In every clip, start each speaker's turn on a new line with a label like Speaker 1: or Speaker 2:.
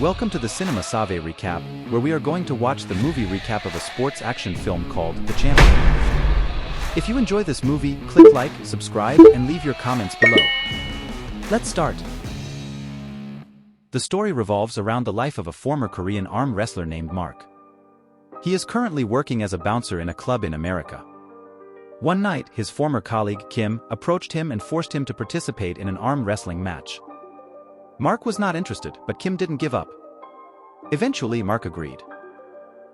Speaker 1: Welcome to the Cinema Save recap, where we are going to watch the movie recap of a sports action film called The Champion. If you enjoy this movie, click like, subscribe, and leave your comments below. Let's start. The story revolves around the life of a former Korean arm wrestler named Mark. He is currently working as a bouncer in a club in America. One night, his former colleague, Kim, approached him and forced him to participate in an arm wrestling match. Mark was not interested, but Kim didn't give up. Eventually, Mark agreed.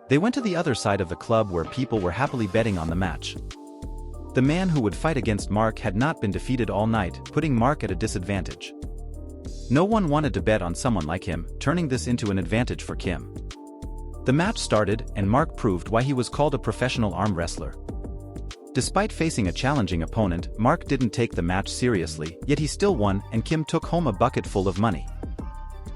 Speaker 1: They went to the other side of the club where people were happily betting on the match. The man who would fight against Mark had not been defeated all night, putting Mark at a disadvantage. No one wanted to bet on someone like him, turning this into an advantage for Kim. The match started, and Mark proved why he was called a professional arm wrestler. Despite facing a challenging opponent, Mark didn't take the match seriously, yet he still won, and Kim took home a bucket full of money.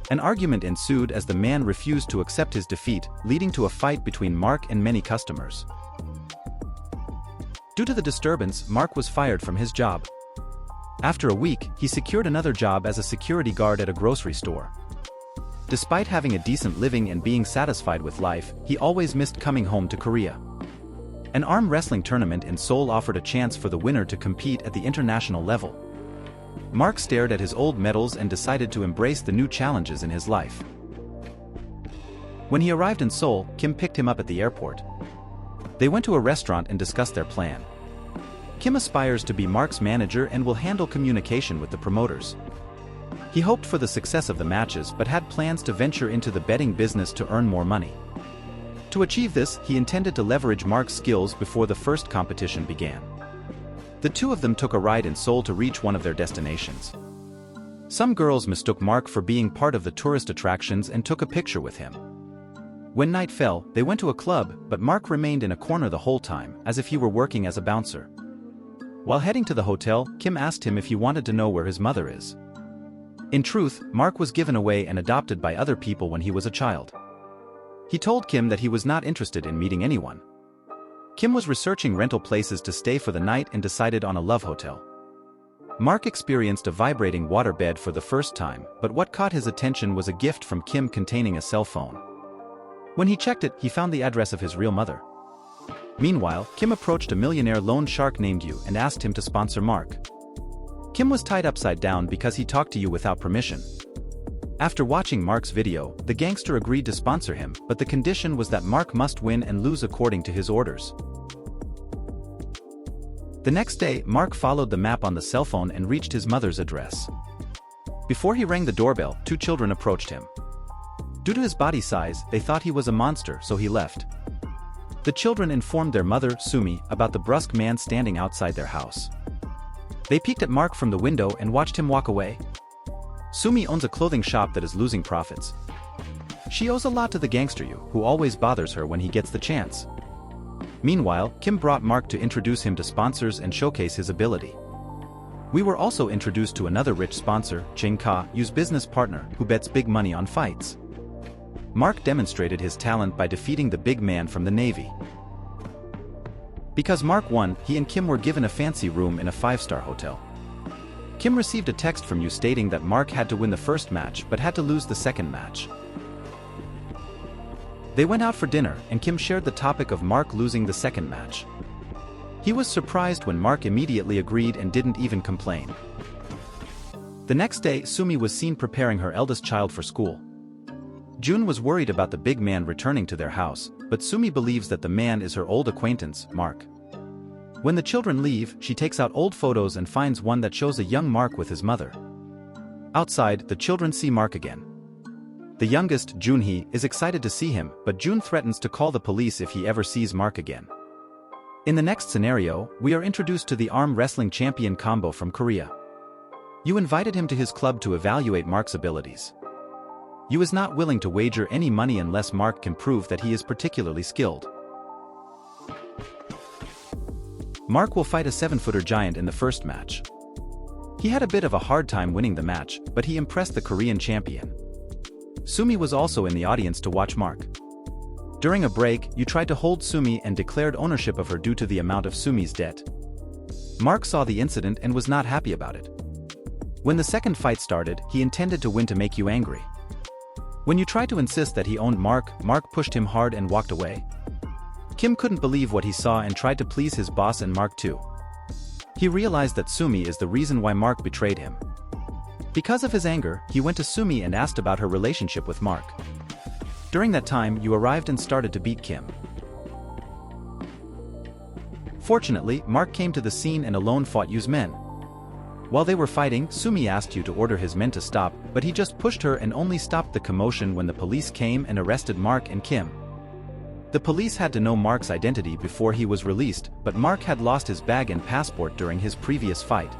Speaker 1: An argument ensued as the man refused to accept his defeat, leading to a fight between Mark and many customers. Due to the disturbance, Mark was fired from his job. After a week, he secured another job as a security guard at a grocery store. Despite having a decent living and being satisfied with life, he always missed coming home to Korea. An arm wrestling tournament in Seoul offered a chance for the winner to compete at the international level. Mark stared at his old medals and decided to embrace the new challenges in his life. When he arrived in Seoul, Kim picked him up at the airport. They went to a restaurant and discussed their plan. Kim aspires to be Mark's manager and will handle communication with the promoters. He hoped for the success of the matches but had plans to venture into the betting business to earn more money. To achieve this, he intended to leverage Mark's skills before the first competition began. The two of them took a ride in Seoul to reach one of their destinations. Some girls mistook Mark for being part of the tourist attractions and took a picture with him. When night fell, they went to a club, but Mark remained in a corner the whole time, as if he were working as a bouncer. While heading to the hotel, Kim asked him if he wanted to know where his mother is. In truth, Mark was given away and adopted by other people when he was a child. He told Kim that he was not interested in meeting anyone. Kim was researching rental places to stay for the night and decided on a love hotel. Mark experienced a vibrating water bed for the first time, but what caught his attention was a gift from Kim containing a cell phone. When he checked it, he found the address of his real mother. Meanwhile, Kim approached a millionaire loan shark named Yu and asked him to sponsor Mark. Kim was tied upside down because he talked to Yu without permission. After watching Mark's video, the gangster agreed to sponsor him, but the condition was that Mark must win and lose according to his orders. The next day, Mark followed the map on the cell phone and reached his mother's address. Before he rang the doorbell, two children approached him. Due to his body size, they thought he was a monster, so he left. The children informed their mother, Sumi, about the brusque man standing outside their house. They peeked at Mark from the window and watched him walk away. Sumi owns a clothing shop that is losing profits. She owes a lot to the gangster Yu, who always bothers her when he gets the chance. Meanwhile, Kim brought Mark to introduce him to sponsors and showcase his ability. We were also introduced to another rich sponsor, Ching Ka, Yu's business partner, who bets big money on fights. Mark demonstrated his talent by defeating the big man from the Navy. Because Mark won, he and Kim were given a fancy room in a 5-star hotel. Kim received a text from Yu stating that Mark had to win the first match but had to lose the second match. They went out for dinner, and Kim shared the topic of Mark losing the second match. He was surprised when Mark immediately agreed and didn't even complain. The next day, Sumi was seen preparing her eldest child for school. June was worried about the big man returning to their house, but Sumi believes that the man is her old acquaintance, Mark. When the children leave, she takes out old photos and finds one that shows a young Mark with his mother. Outside, the children see Mark again. The youngest, Junhee, is excited to see him, but June threatens to call the police if he ever sees Mark again. In the next scenario, we are introduced to the arm wrestling champion combo from Korea. Yu invited him to his club to evaluate Mark's abilities. Yu is not willing to wager any money unless Mark can prove that he is particularly skilled. Mark will fight a 7-footer giant in the first match. He had a bit of a hard time winning the match, but he impressed the Korean champion. Sumi was also in the audience to watch Mark. During a break, Yu tried to hold Sumi and declared ownership of her due to the amount of Sumi's debt. Mark saw the incident and was not happy about it. When the second fight started, he intended to win to make Yu angry. When you tried to insist that he owned Mark, Mark pushed him hard and walked away. Kim couldn't believe what he saw and tried to please his boss and Mark too. He realized that Sumi is the reason why Mark betrayed him. Because of his anger, he went to Sumi and asked about her relationship with Mark. During that time, you arrived and started to beat Kim. Fortunately, Mark came to the scene and alone fought Yu's men. While they were fighting, Sumi asked you to order his men to stop, but he just pushed her and only stopped the commotion when the police came and arrested Mark and Kim. The police had to know Mark's identity before he was released, but Mark had lost his bag and passport during his previous fight.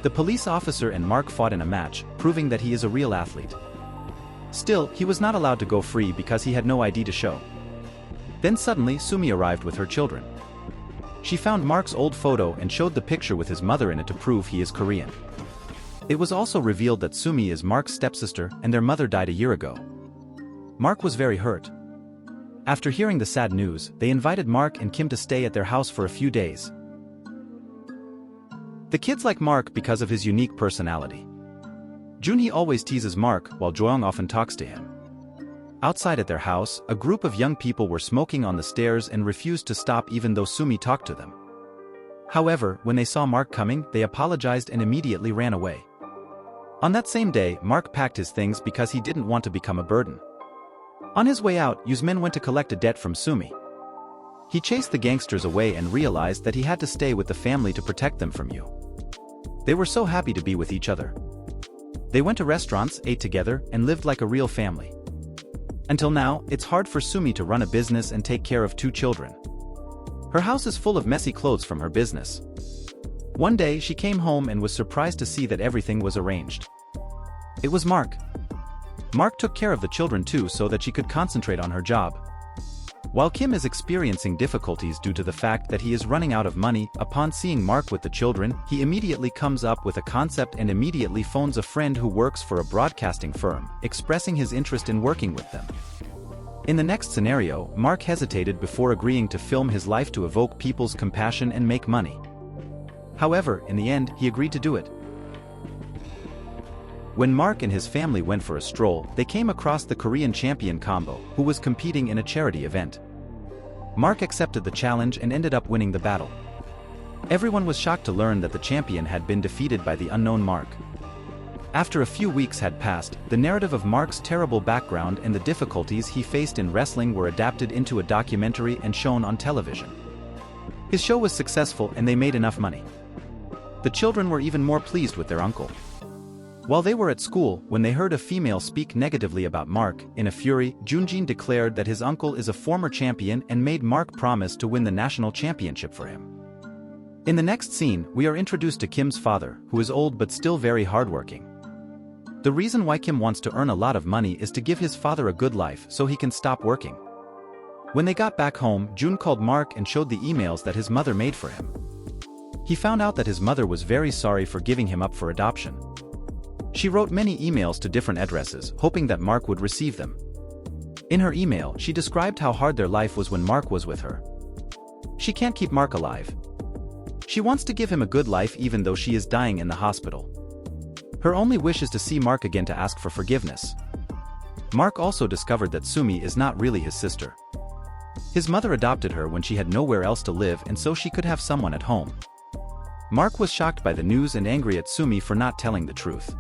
Speaker 1: The police officer and Mark fought in a match, proving that he is a real athlete. Still, he was not allowed to go free because he had no ID to show. Then suddenly Sumi arrived with her children. She found Mark's old photo and showed the picture with his mother in it to prove he is Korean. It was also revealed that Sumi is Mark's stepsister and their mother died a year ago. Mark was very hurt. After hearing the sad news, they invited Mark and Kim to stay at their house for a few days. The kids like Mark because of his unique personality. Junhee always teases Mark while Joyoung often talks to him. Outside at their house, a group of young people were smoking on the stairs and refused to stop even though Sumi talked to them. However, when they saw Mark coming, they apologized and immediately ran away. On that same day, Mark packed his things because he didn't want to become a burden. On his way out, Yu's men went to collect a debt from Sumi. He chased the gangsters away and realized that he had to stay with the family to protect them from Yu. They were so happy to be with each other. They went to restaurants, ate together, and lived like a real family. Until now, it's hard for Sumi to run a business and take care of 2 children. Her house is full of messy clothes from her business. One day she came home and was surprised to see that everything was arranged. It was Mark. Mark took care of the children too so that she could concentrate on her job. While Kim is experiencing difficulties due to the fact that he is running out of money, upon seeing Mark with the children, he immediately comes up with a concept and immediately phones a friend who works for a broadcasting firm, expressing his interest in working with them. In the next scenario, Mark hesitated before agreeing to film his life to evoke people's compassion and make money. However, in the end, he agreed to do it. When Mark and his family went for a stroll, they came across the Korean champion Combo, who was competing in a charity event. Mark accepted the challenge and ended up winning the battle. Everyone was shocked to learn that the champion had been defeated by the unknown Mark. After a few weeks had passed, the narrative of Mark's terrible background and the difficulties he faced in wrestling were adapted into a documentary and shown on television. His show was successful and they made enough money. The children were even more pleased with their uncle. While they were at school, when they heard a female speak negatively about Mark, in a fury, Junjin declared that his uncle is a former champion and made Mark promise to win the national championship for him. In the next scene, we are introduced to Kim's father, who is old but still very hardworking. The reason why Kim wants to earn a lot of money is to give his father a good life so he can stop working. When they got back home, Jun called Mark and showed the emails that his mother made for him. He found out that his mother was very sorry for giving him up for adoption. She wrote many emails to different addresses, hoping that Mark would receive them. In her email, she described how hard their life was when Mark was with her. She can't keep Mark alive. She wants to give him a good life even though she is dying in the hospital. Her only wish is to see Mark again to ask for forgiveness. Mark also discovered that Sumi is not really his sister. His mother adopted her when she had nowhere else to live and so she could have someone at home. Mark was shocked by the news and angry at Sumi for not telling the truth.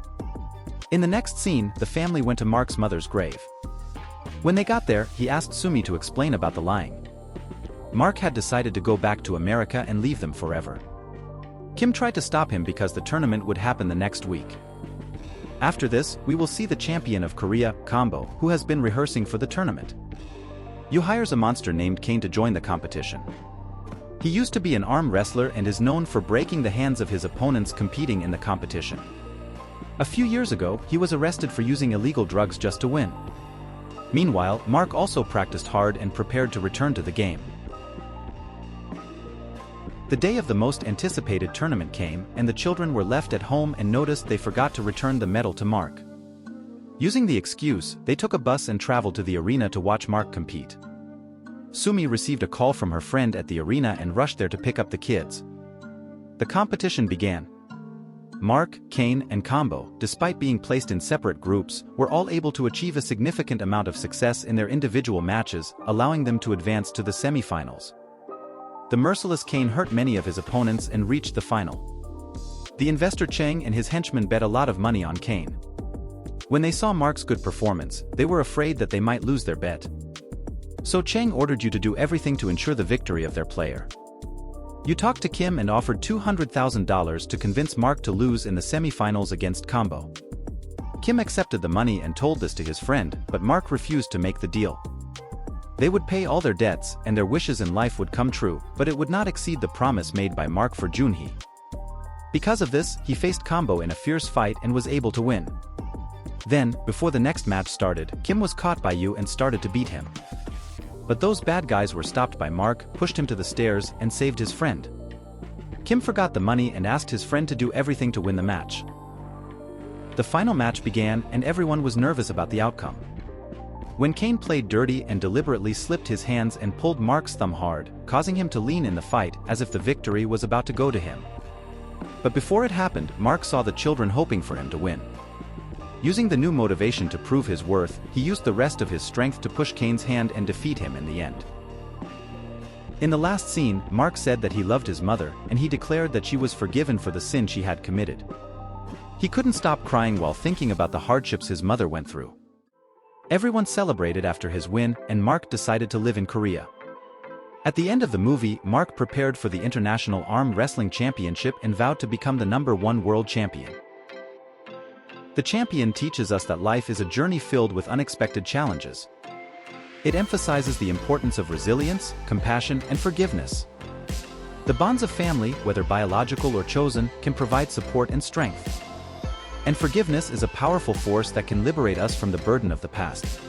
Speaker 1: In the next scene, the family went to Mark's mother's grave. When they got there, he asked Sumi to explain about the lying. Mark had decided to go back to America and leave them forever. Kim tried to stop him because the tournament would happen the next week. After this, we will see the champion of Korea, Combo, who has been rehearsing for the tournament. Yu hires a monster named Kane to join the competition. He used to be an arm wrestler and is known for breaking the hands of his opponents competing in the competition. A few years ago, he was arrested for using illegal drugs just to win. Meanwhile, Mark also practiced hard and prepared to return to the game. The day of the most anticipated tournament came, and the children were left at home and noticed they forgot to return the medal to Mark. Using the excuse, they took a bus and traveled to the arena to watch Mark compete. Sumi received a call from her friend at the arena and rushed there to pick up the kids. The competition began. Mark, Kane, and Combo, despite being placed in separate groups, were all able to achieve a significant amount of success in their individual matches, allowing them to advance to the semi-finals. The merciless Kane hurt many of his opponents and reached the final. The investor Cheng and his henchmen bet a lot of money on Kane. When they saw Mark's good performance, they were afraid that they might lose their bet. So Cheng ordered you to do everything to ensure the victory of their player. You talked to Kim and offered $200,000 to convince Mark to lose in the semi-finals against Combo. Kim accepted the money and told this to his friend, but Mark refused to make the deal. They would pay all their debts and their wishes in life would come true, but it would not exceed the promise made by Mark for Junhee. Because of this, he faced Combo in a fierce fight and was able to win. Then, before the next match started, Kim was caught by you and started to beat him. But those bad guys were stopped by Mark, pushed him to the stairs, and saved his friend. Kim forgot the money and asked his friend to do everything to win the match. The final match began and everyone was nervous about the outcome. When Kane played dirty and deliberately slipped his hands and pulled Mark's thumb hard, causing him to lean in the fight as if the victory was about to go to him. But before it happened, Mark saw the children hoping for him to win. Using the new motivation to prove his worth, he used the rest of his strength to push Kane's hand and defeat him in the end. In the last scene, Mark said that he loved his mother, and he declared that she was forgiven for the sin she had committed. He couldn't stop crying while thinking about the hardships his mother went through. Everyone celebrated after his win, and Mark decided to live in Korea. At the end of the movie, Mark prepared for the International Arm Wrestling Championship and vowed to become the #1 world champion. The champion teaches us that life is a journey filled with unexpected challenges. It emphasizes the importance of resilience, compassion, and forgiveness. The bonds of family, whether biological or chosen, can provide support and strength. And forgiveness is a powerful force that can liberate us from the burden of the past.